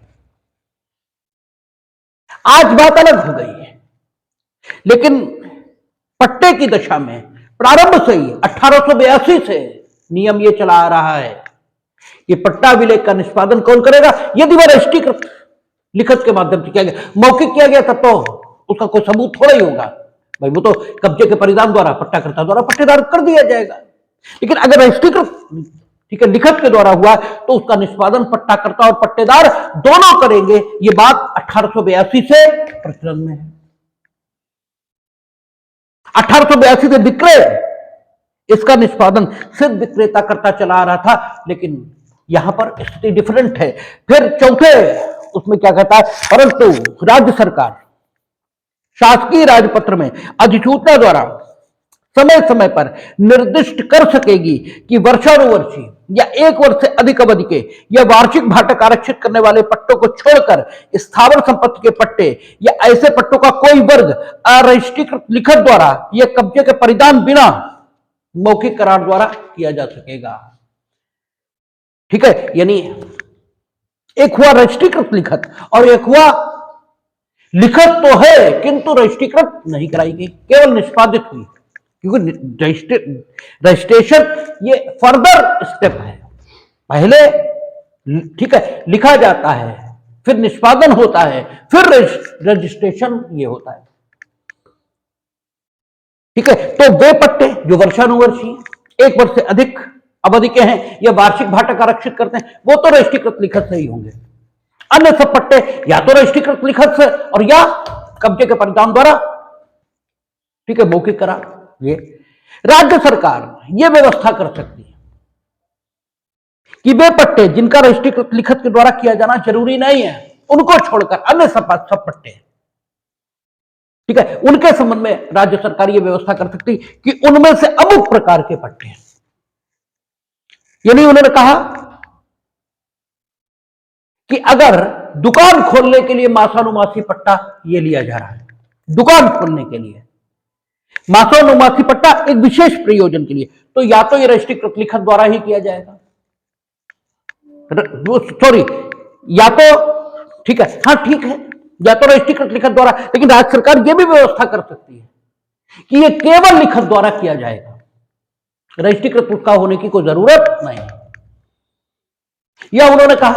[SPEAKER 1] आज बात अलग हो गई है, लेकिन पट्टे की दशा में प्रारंभ से ही 1882 से नियम यह चला आ रहा है कि पट्टा विलेख का निष्पादन कौन करेगा? यदि वह रजिस्ट्रीकृत लिखत के माध्यम से किया गया, मौखिक किया गया तब तो उसका कोई सबूत थोड़ा ही होगा भाई, वो तो कब्जे के परिणाम द्वारा पट्टाकर्ता द्वारा पट्टेदार कर दिया जाएगा। लेकिन अगर रजिस्ट्रीकृत, ठीक है, लिखत के द्वारा हुआ तो उसका निष्पादन पट्टाकर्ता और पट्टेदार दोनों करेंगे। यह बात 1882 से प्रचलन में है। 1882 से विक्रय, इसका निष्पादन सिर्फ विक्रेता करता चला आ रहा था, लेकिन यहां पर स्थिति डिफरेंट है। फिर चौथे उसमें क्या कहता है, परंतु राज्य सरकार शासकीय राजपत्र में अधिसूचना द्वारा समय समय पर निर्दिष्ट कर सकेगी कि वर्षानुवर्षी या एक वर्ष से अधिक अवधि के या वार्षिक भाटक आरक्षित करने वाले पट्टों को छोड़कर स्थावर संपत्ति के पट्टे या ऐसे पट्टों का कोई वर्ग अरजिस्ट्रीकृत लिखत द्वारा या कब्जे के परिधान बिना मौखिक करार द्वारा किया जा सकेगा। ठीक है, यानी एक हुआ रजिस्ट्रीकृत लिखत और एक हुआ लिखत तो है किंतु रजिस्ट्रीकृत नहीं कराई गई, केवल निष्पादित हुई। क्योंकि रजिस्ट्रेशन ये फर्दर स्टेप है, पहले ठीक है लिखा जाता है, फिर निष्पादन होता है, फिर रजिस्ट्रेशन ये होता है। ठीक है, तो वे पट्टे जो वर्षानुवर्षी एक वर्ष से अधिक अवधि के हैं या वार्षिक भाटक आरक्षित करते हैं, वो तो रजिस्ट्रीकृत लिखत से ही होंगे। अन्य सब पट्टे या तो रजिस्ट्रीकृत लिखत से और या कब्जे के परिणाम द्वारा, ठीक है, मौखिक करार। ये राज्य सरकार ये व्यवस्था कर सकती है कि वे पट्टे जिनका रजिस्ट्रीकृत लिखत के द्वारा किया जाना जरूरी नहीं है, उनको छोड़कर अन्य सब पट्टे, ठीक है, उनके संबंध में राज्य सरकार ये व्यवस्था कर सकती कि उनमें से अमुक प्रकार के पट्टे, यानी उन्होंने कहा कि अगर दुकान खोलने के लिए मासानुमासी पट्टा ये लिया जा रहा है, दुकान खोलने के लिए मासानुमासी पट्टा एक विशेष प्रयोजन के लिए, तो या तो ये रजिस्ट्रीकृत लिखत द्वारा ही किया जाएगा, सॉरी, या तो ठीक है, हाँ ठीक है, या तो रजिस्ट्रीकृत लिखत द्वारा, लेकिन राज्य सरकार ये भी व्यवस्था कर सकती है कि ये केवल लिखत द्वारा किया जाएगा, रजिस्ट्रीकृत उसका होने की कोई जरूरत नहीं। या उन्होंने कहा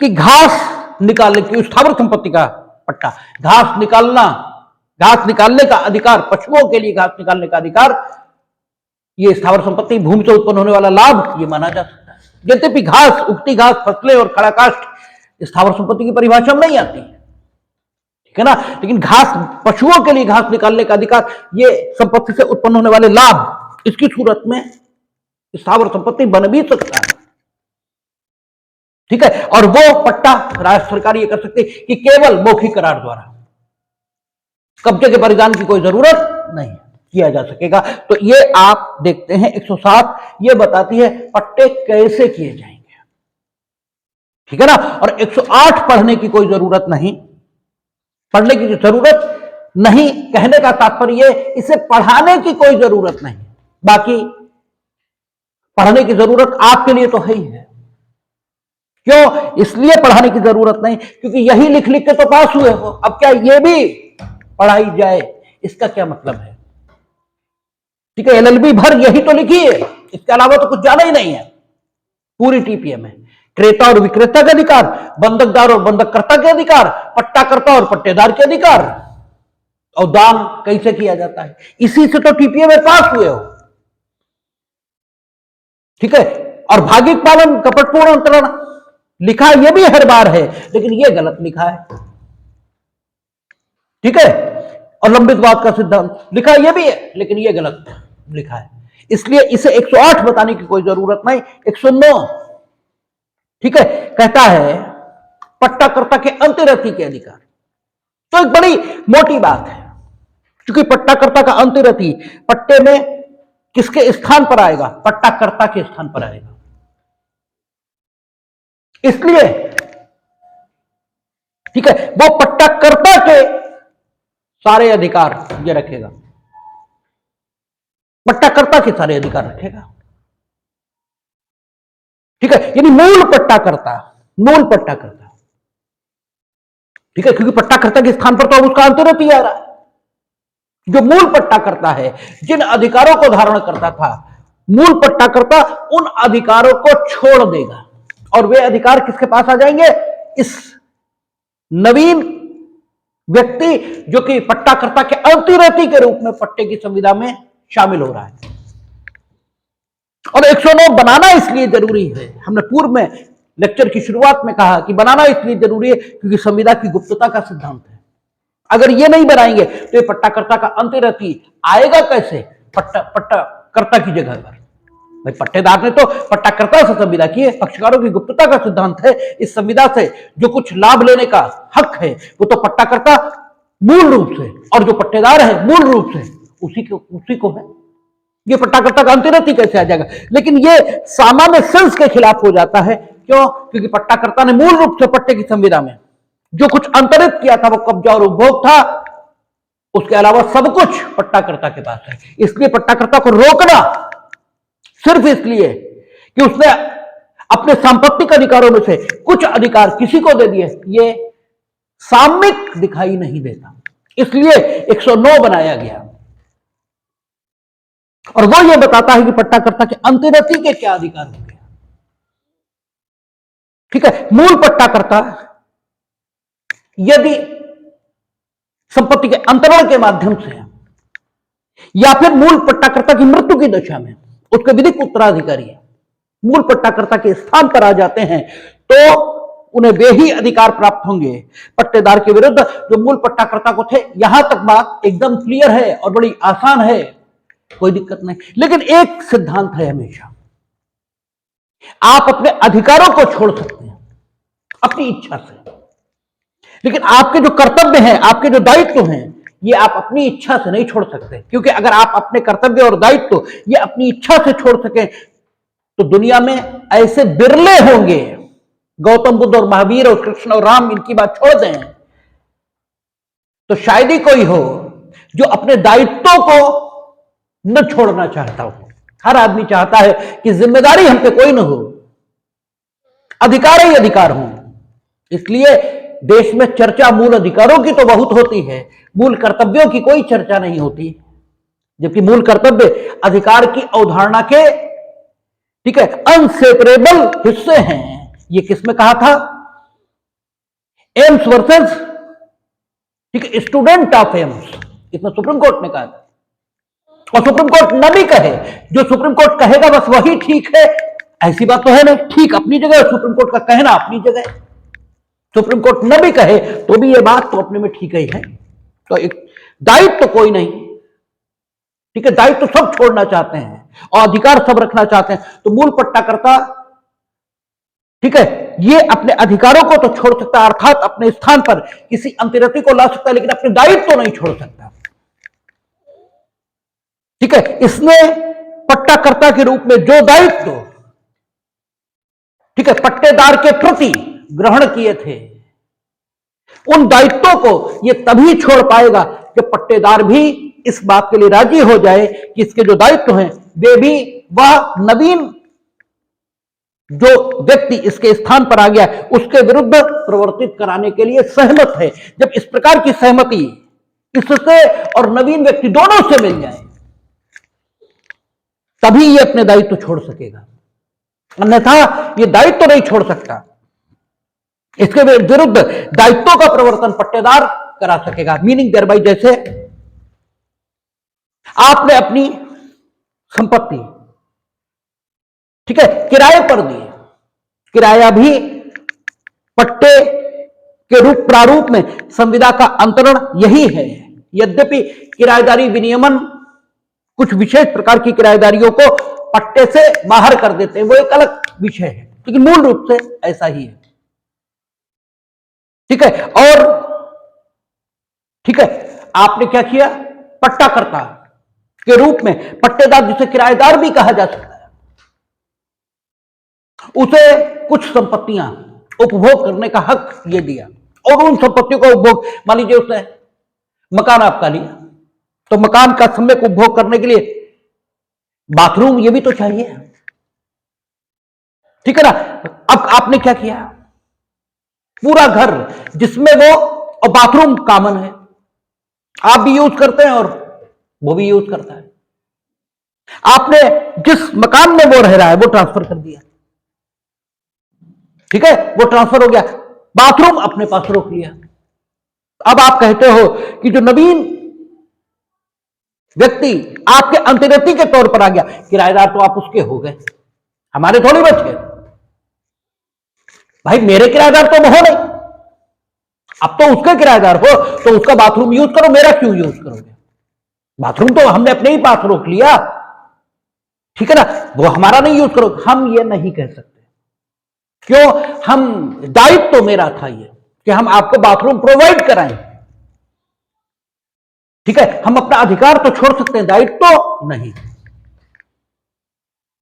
[SPEAKER 1] कि घास निकालने की स्थावर संपत्ति का पट्टा, घास निकालने का अधिकार, पशुओं के लिए घास निकालने का अधिकार, ये स्थावर संपत्ति भूमि से उत्पन्न होने वाला लाभ ये माना जा सकता है। यद्यपि घास, उगती घास, फसलें और खड़ा काष्ठ स्थावर संपत्ति की परिभाषा में नहीं आती, ठीक है ना, लेकिन घास, पशुओं के लिए घास निकालने का अधिकार, ये संपत्ति से उत्पन्न होने वाले लाभ, इसकी सूरत में स्थावर संपत्ति बन भी सकता है, ठीक है। और वो पट्टा राज्य सरकार ये कर सकती है कि केवल मौखिक करार द्वारा, कब्जे के परिधान की कोई जरूरत नहीं किया जा सकेगा। तो ये आप देखते हैं 107 ये बताती है पट्टे कैसे किए जाएंगे, ठीक है ना। और 108 पढ़ने की कोई जरूरत नहीं, पढ़ने की जरूरत नहीं कहने का तात्पर्य इसे पढ़ाने की कोई जरूरत नहीं, बाकी पढ़ने की जरूरत आपके लिए तो है ही है। क्यों इसलिए पढ़ाने की जरूरत नहीं, क्योंकि यही लिख लिख के तो पास हुए हो, अब क्या ये भी पढ़ाई जाए, इसका क्या मतलब है, ठीक है। एलएलबी भर यही तो लिखी है, इसके अलावा तो कुछ जाना ही नहीं है। पूरी टीपीए में क्रेता और विक्रेता के अधिकार, बंधकदार और बंधककर्ता के अधिकार, पट्टाकर्ता और पट्टेदार के अधिकार, और दान कैसे किया जाता है, इसी से तो टीपीए में पास हुए हो, ठीक है। और भागिक पालन, कपटपूर्ण अंतरण लिखा ये भी हर बार है, लेकिन ये गलत लिखा है, ठीक है। और लंबितवाद का सिद्धांत लिखा ये भी है, लेकिन ये गलत लिखा है, इसलिए इसे 108 बताने की कोई जरूरत नहीं। 109, ठीक है, कहता है पट्टाकर्ता के अंतर्गति के अधिकार। तो एक बड़ी मोटी बात है, क्योंकि पट्टाकर्ता का अंतर्गति पट्टे में किसके स्थान पर आएगा, पट्टाकर्ता के स्थान पर आएगा, इसलिए ठीक है वो पट्टाकर्ता के सारे अधिकार ये रखेगा, पट्टाकर्ता के सारे अधिकार रखेगा, ठीक है। यानी मूल पट्टाकर्ता, ठीक है, क्योंकि पट्टाकर्ता के स्थान पर तो अब उसका अंतर्गति आ रहा है। जो मूल पट्टाकर्ता है, जिन अधिकारों को धारण करता था, मूल पट्टाकर्ता उन अधिकारों को छोड़ देगा और वे अधिकार किसके पास आ जाएंगे, इस नवीन व्यक्ति जो कि पट्टाकर्ता के अंतर्गति के रूप में पट्टे की संविदा में शामिल हो रहा है। और 109 बनाना इसलिए जरूरी है, हमने पूर्व में लेक्चर की शुरुआत में कहा कि बनाना इसलिए जरूरी है क्योंकि संविदा की गुप्तता का सिद्धांत है। अगर ये नहीं बनाएंगे तो ये पट्टाकर्ता का अंतर्गति आएगा कैसे पट्टाकर्ता की जगह पर। भाई पट्टेदार ने तो पट्टाकर्ता से संविदा की है, पक्षकारों की गुप्तता का सिद्धांत है, इस संविदा से जो कुछ लाभ लेने का हक है वो तो पट्टाकर्ता मूल रूप से, और जो पट्टेदार है मूल रूप से उसी को है। ये पट्टाकर्ता का अंतर्गति कैसे आ जाएगा, लेकिन ये सामान्य सेंस के खिलाफ हो जाता है। क्यों, क्योंकि पट्टाकर्ता ने मूल रूप से पट्टे की संविदा में जो कुछ अंतरित किया था वो कब्जा और उपभोग था, उसके अलावा सब कुछ पट्टाकर्ता के पास है। इसलिए पट्टाकर्ता को रोकना सिर्फ इसलिए कि उसने अपने सांपत्तिक अधिकारों में से कुछ अधिकार किसी को दे दिए, ये सामयिक दिखाई नहीं देता, इसलिए 109 बनाया गया। और वो ये बताता है कि पट्टाकर्ता के अंतर्गति के क्या अधिकार होंगे, ठीक है। मूल पट्टाकर्ता यदि संपत्ति के अंतरण के माध्यम से या फिर मूल पट्टाकर्ता की मृत्यु की दशा में उसके विधिक उत्तराधिकारी मूल पट्टाकर्ता के स्थान पर आ जाते हैं तो उन्हें वे ही अधिकार प्राप्त होंगे पट्टेदार के विरुद्ध जो मूल पट्टाकर्ता को थे। यहां तक बात एकदम क्लियर है और बड़ी आसान है, कोई दिक्कत नहीं। लेकिन एक सिद्धांत है, हमेशा आप अपने अधिकारों को छोड़ सकते हैं अपनी इच्छा से, लेकिन आपके जो कर्तव्य हैं, आपके जो दायित्व हैं, ये आप अपनी इच्छा से नहीं छोड़ सकते। क्योंकि अगर आप अपने कर्तव्य और दायित्व ये अपनी इच्छा से छोड़ सकें तो दुनिया में ऐसे बिरले होंगे, गौतम बुद्ध और महावीर और कृष्ण और राम इनकी बात छोड़ दें तो शायद ही कोई हो जो अपने दायित्वों को न छोड़ना चाहता हो। हर आदमी चाहता है कि जिम्मेदारी हम पे कोई न हो, अधिकार ही अधिकार हो। इसलिए देश में चर्चा मूल अधिकारों की तो बहुत होती है, मूल कर्तव्यों की कोई चर्चा नहीं होती, जबकि मूल कर्तव्य अधिकार की अवधारणा के, ठीक है, अनसेपरेबल हिस्से हैं। ये किसमें कहा था, एम्स वर्सेस, ठीक है, स्टूडेंट ऑफ एम्स, इसमें सुप्रीम कोर्ट ने कहा था। और सुप्रीम कोर्ट न भी कहे, जो सुप्रीम कोर्ट कहेगा बस वही ठीक है, ऐसी बात तो है नहीं, ठीक अपनी जगह, सुप्रीम कोर्ट का कहना अपनी जगह। सुप्रीम कोर्ट न भी कहे तो भी ये बात तो अपने में ठीक ही है। तो एक दायित्व तो कोई नहीं, ठीक है, दायित्व तो सब छोड़ना चाहते हैं और अधिकार सब रखना चाहते हैं। तो मूल पट्टाकर्ता, ठीक है, ये अपने अधिकारों को तो छोड़ सकता है, अर्थात अपने स्थान पर किसी अंतर्गति को ला सकता है, लेकिन अपने दायित्व तो नहीं छोड़ सकता। ठीक है, इसने पट्टाकर्ता के रूप में जो दायित्व, ठीक है, पट्टेदार के प्रति ग्रहण किए थे, उन दायित्वों को ये तभी छोड़ पाएगा कि पट्टेदार भी इस बात के लिए राजी हो जाए कि इसके जो दायित्व हैं वे भी वह नवीन जो व्यक्ति इसके स्थान पर आ गया उसके विरुद्ध प्रवर्तित कराने के लिए सहमत है। जब इस प्रकार की सहमति इससे और नवीन व्यक्ति दोनों से मिल जाए तभी ये अपने दायित्व छोड़ सकेगा, अन्यथा ये दायित्व नहीं छोड़ सकता। इसके विरुद्ध दायित्वों का प्रवर्तन पट्टेदार करा सकेगा। मीनिंग देयर बाय, जैसे आपने अपनी संपत्ति, ठीक है, किराए पर दी, किराया भी पट्टे के रूप प्रारूप में संविदा का अंतरण यही है। यद्यपि किराएदारी विनियमन कुछ विशेष प्रकार की किराएदारियों को पट्टे से बाहर कर देते हैं, वो एक अलग विषय है, लेकिन मूल रूप से ऐसा ही है। ठीक है, और ठीक है, आपने क्या किया, पट्टाकर्ता के रूप में पट्टेदार, जिसे किराएदार भी कहा जा सकता है, उसे कुछ संपत्तियां उपभोग करने का हक ये दिया, और उन संपत्तियों का उपभोग, मान लीजिए उसने मकान आपका लिया, तो मकान का सम्यक उपभोग करने के लिए बाथरूम ये भी तो चाहिए, ठीक है ना। अब आपने क्या किया, पूरा घर जिसमें वो, और बाथरूम कॉमन है, आप भी यूज करते हैं और वो भी यूज करता है, आपने जिस मकान में वो रह रहा है वो ट्रांसफर कर दिया, ठीक है, वो ट्रांसफर हो गया, बाथरूम अपने पास रोक लिया। अब आप कहते हो कि जो नवीन व्यक्ति आपके अंतर्गति के तौर पर आ गया, किराएदार तो आप उसके हो गए, हमारे थोड़ी बच गए। भाई मेरे किराएदार तो हो नहीं, अब तो उसके किराएदार हो, तो उसका बाथरूम यूज करो, मेरा क्यों यूज करोगे? बाथरूम तो हमने अपने ही पास रोक लिया, ठीक है ना, वो हमारा नहीं यूज करो। हम ये नहीं कह सकते, क्यों? हम दायित्व तो मेरा था ये कि हम आपको बाथरूम प्रोवाइड कराएं, ठीक है, हम अपना अधिकार तो छोड़ सकते हैं, दायित्व तो नहीं,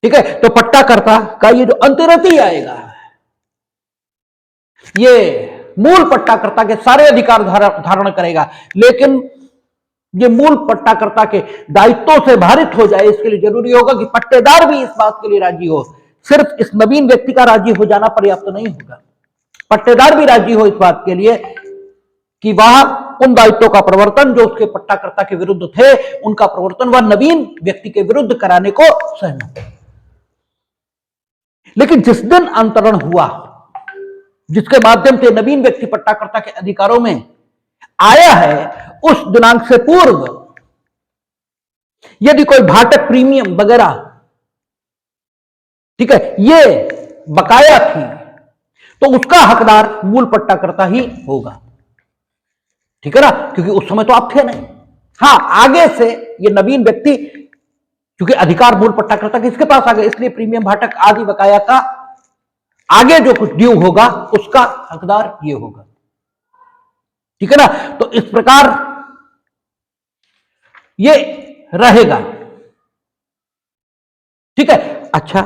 [SPEAKER 1] ठीक है। तो पट्टाकर्ता का ये जो अंतर्गति आएगा, ये मूल पट्टाकर्ता के सारे अधिकार धारण करेगा, लेकिन ये मूल पट्टाकर्ता के दायित्वों से भारित हो जाए, इसके लिए जरूरी होगा कि पट्टेदार भी इस बात के लिए राजी हो। सिर्फ इस नवीन व्यक्ति का राजी हो जाना पर्याप्त नहीं होगा, पट्टेदार भी राजी हो इस बात के लिए कि वह उन दायित्वों का प्रवर्तन जो उसके पट्टाकर्ता के विरुद्ध थे, उनका प्रवर्तन वह नवीन व्यक्ति के विरुद्ध कराने को सहमत है। लेकिन जिस दिन अंतरण हुआ, जिसके माध्यम से नवीन व्यक्ति पट्टाकर्ता के अधिकारों में आया है, उस दिनांक से पूर्व यदि कोई भाटक प्रीमियम वगैरह, ठीक है, ये बकाया थी, तो उसका हकदार मूल पट्टाकर्ता ही होगा, ठीक है ना, क्योंकि उस समय तो आप थे नहीं। हां, आगे से ये नवीन व्यक्ति, क्योंकि अधिकार मूल पट्टाकर्ता के इसके पास आ गए, इसलिए प्रीमियम भाटक आदि बकाया का आगे जो कुछ ड्यू होगा उसका हकदार ये होगा, ठीक है ना। तो इस प्रकार ये रहेगा, ठीक है। अच्छा,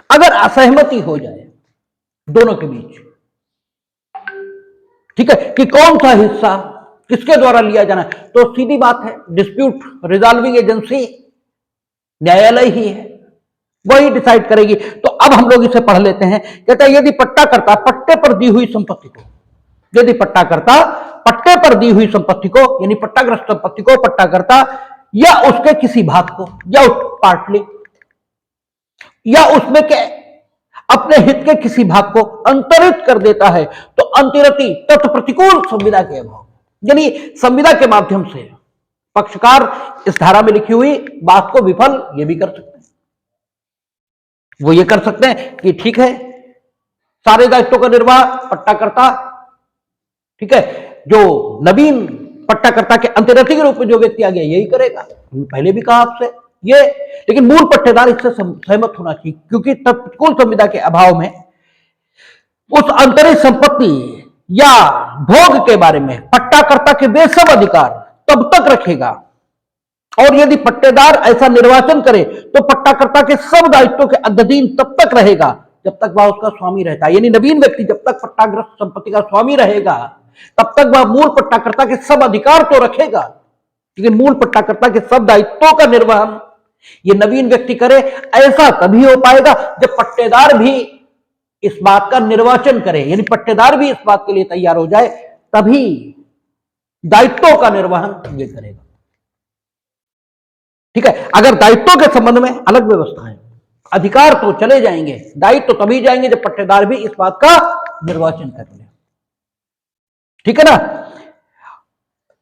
[SPEAKER 1] अगर असहमति हो जाए दोनों के बीच, ठीक है, कि कौन सा हिस्सा किसके द्वारा लिया जाना है, तो सीधी बात है, डिस्प्यूट रिजॉल्विंग एजेंसी न्यायालय ही है, वही डिसाइड करेगी। तो अब हम लोग इसे पढ़ लेते हैं। कहता है यदि पट्टाकर्ता पट्टे पर दी हुई संपत्ति को, यदि पट्टाकर्ता पट्टे पर दी हुई संपत्ति को, यानी पट्टाग्रस्त संपत्ति को पट्टाकर्ता या उसके किसी भाग को, या पार्टली, या उसमें के अपने हित के किसी भाग को अंतरित कर देता है, तो अंतरिति तत्प्रतिकूल संविदा के अभाव, यानी संविदा के माध्यम से पक्षकार इस धारा में लिखी हुई बात को विफल ये भी कर सकते हैं। वो ये कर सकते हैं कि ठीक है, सारे दायित्वों का निर्वाह पट्टाकर्ता, ठीक है, जो नवीन पट्टाकर्ता के अंतर्गत के रूप में जो व्यक्ति आ गया यही करेगा। पहले भी कहा आपसे ये, लेकिन मूल पट्टेदार इससे सहमत होना चाहिए, क्योंकि तत्कुल संविदा के अभाव में उस अंतरिक संपत्ति या भोग के बारे में पट्टाकर्ता के वे सब अधिकार तब तक रखेगा, और यदि पट्टेदार ऐसा निर्वाचन करे तो पट्टाकर्ता के सब दायित्वों के अधीन तब तक रहेगा जब तक वह उसका स्वामी रहता है। यानी नवीन व्यक्ति जब तक पट्टाग्रस्त संपत्ति का स्वामी रहेगा तब तक वह मूल पट्टाकर्ता के सब अधिकार तो रखेगा, लेकिन मूल पट्टाकर्ता के सब दायित्वों का निर्वहन ये नवीन व्यक्ति करे। ऐसा तभी हो पाएगा जब पट्टेदार भी इस बात का निर्वाचन करे, यानी पट्टेदार भी इस बात के लिए तैयार हो जाए, तभी दायित्वों का निर्वहन ये करेगा। ठीक है, अगर दायित्वों के संबंध में अलग व्यवस्था है, अधिकार तो चले जाएंगे, दायित्व तो तभी जाएंगे जब पट्टेदार भी इस बात का निर्वाचन कर ले। ठीक है ना,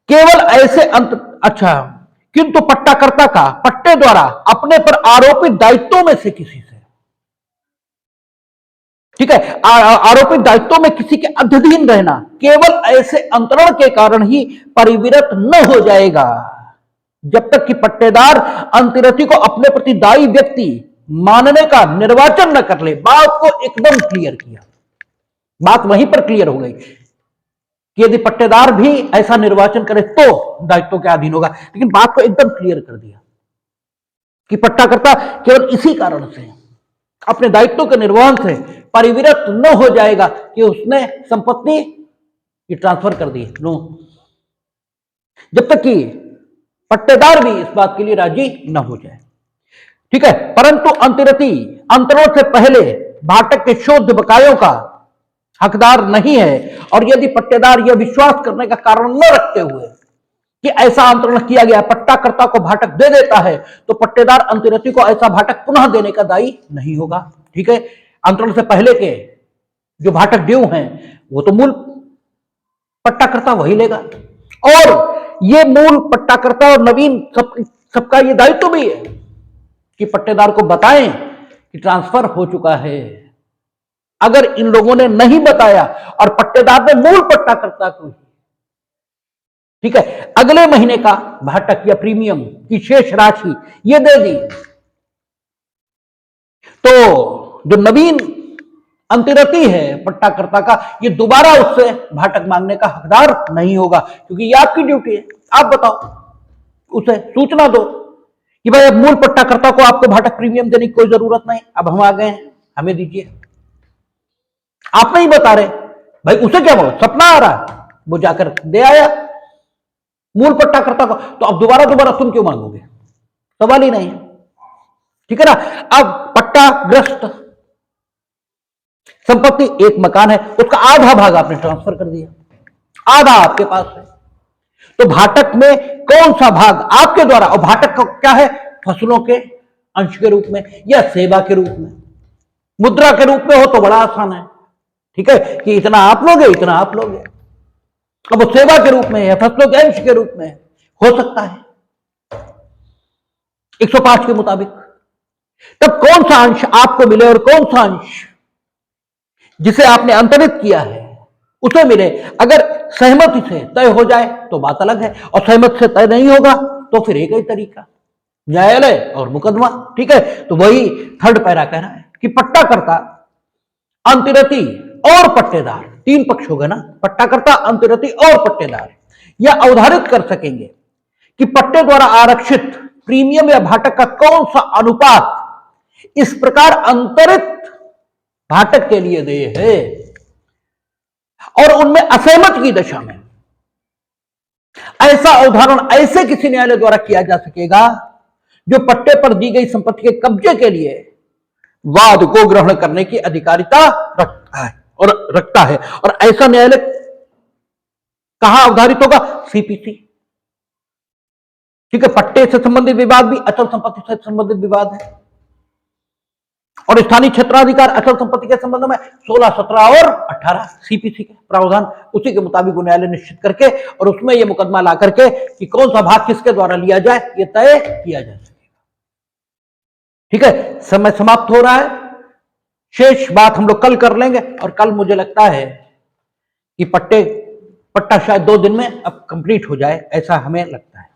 [SPEAKER 1] केवल ऐसे अच्छा, किंतु पट्टाकर्ता का पट्टे द्वारा अपने पर आरोपित दायित्वों में से किसी से, ठीक है, आरोपित दायित्वों में किसी के अधीन रहना केवल ऐसे अंतरण के कारण ही परिविरत न हो जाएगा जब तक कि पट्टेदार अंतरति को अपने प्रति दायी व्यक्ति मानने का निर्वाचन न कर ले। बात को एकदम क्लियर किया, बात वहीं पर क्लियर हो गई कि यदि पट्टेदार भी ऐसा निर्वाचन करे तो दायित्वों के अधीन होगा, लेकिन बात को एकदम क्लियर कर दिया कि पट्टाकर्ता केवल इसी कारण से अपने दायित्वों के निर्वहन से परिविरत न हो जाएगा कि उसने संपत्ति की ट्रांसफर कर दी, नो, जब तक कि पट्टेदार भी इस बात के लिए राजी न हो जाए। ठीक है, परंतु अंतरों से पहले भाटक के शोध बकायों का हकदार नहीं है, और यदि पट्टेदार यह विश्वास करने का कारण न रखते हुए कि ऐसा अंतरण किया गया पट्टाकर्ता को भाटक दे देता है तो पट्टेदार अंतरति को ऐसा भाटक पुनः देने का दायी नहीं होगा। ठीक है, अंतरण से पहले के जो भाटक ड्यू हैं वो तो मूल पट्टाकर्ता वही लेगा, और ये मूल पट्टाकर्ता और नवीन सबका ये दायित्व भी है कि पट्टेदार को बताएं कि ट्रांसफर हो चुका है। अगर इन लोगों ने नहीं बताया और पट्टेदार ने मूल पट्टाकर्ता को, ठीक है, अगले महीने का भाटक या प्रीमियम की शेष राशि ये दे दी, तो जो नवीन अंतरति है पट्टाकर्ता का, ये दोबारा उससे भाटक मांगने का हकदार नहीं होगा, क्योंकि ये आपकी ड्यूटी है। आप बताओ, उसे सूचना दो कि भाई अब मूल पट्टाकर्ता को आपको भाटक प्रीमियम देने की कोई जरूरत नहीं, अब हम आ गए हैं, हमें दीजिए। आप नहीं बता रहे, भाई उसे क्या बोलो, सपना आ रहा है, वो जाकर दे आया मूल पट्टाकर्ता को, तो अब दोबारा तुम क्यों मांगोगे, सवाल ही नहीं है। ठीक है ना, अब पट्टाग्रस्त संपत्ति एक मकान है, उसका आधा भाग आपने ट्रांसफर कर दिया, आधा आपके पास है, तो भाटक में कौन सा भाग आपके द्वारा, और भाटक का क्या है, फसलों के अंश के रूप में या सेवा के रूप में, मुद्रा के रूप में हो तो बड़ा आसान है, ठीक है, कि इतना आप लोगे इतना आप लोगे। अब वो सेवा के रूप में या फसलों के अंश के रूप में हो सकता है 105 के मुताबिक, तब कौन सा अंश आपको मिले और कौन सा अंश जिसे आपने अंतरित किया है उसे मिले, अगर सहमति से तय हो जाए तो बात अलग है, और सहमति से तय नहीं होगा तो फिर एक ही तरीका, न्यायालय और मुकदमा। ठीक है, तो वही थर्ड पैरा कह रहा है कि पट्टाकर्ता, अंतरति और पट्टेदार, तीन पक्ष हो गए ना, पट्टाकर्ता, अंतरति और पट्टेदार, यह अवधारित कर सकेंगे कि पट्टे द्वारा आरक्षित प्रीमियम या भाटक का कौन सा अनुपात इस प्रकार अंतरित भाटक के लिए देय है, और उनमें असहमत की दशा में ऐसा अवधारण ऐसे किसी न्यायालय द्वारा किया जा सकेगा जो पट्टे पर दी गई संपत्ति के कब्जे के लिए वाद को ग्रहण करने की अधिकारिता रखता है, और ऐसा न्यायालय कहां अवधारित होगा, सीपीसी। ठीक है, पट्टे से संबंधित विवाद भी अचल संपत्ति से संबंधित विवाद है, और स्थानीय क्षेत्राधिकार अचल संपत्ति के संबंध में 16, 17 और 18 सीपीसी के प्रावधान, उसी के मुताबिक न्यायालय निश्चित करके और उसमें यह मुकदमा ला करके कि कौन सा भाग किसके द्वारा लिया जाए, यह तय किया जा सकेगा। ठीक है, समय समाप्त हो रहा है, शेष बात हम लोग कल कर लेंगे। और कल मुझे लगता है कि पट्टा शायद 2 दिन में अब कंप्लीट हो जाए, ऐसा हमें लगता है।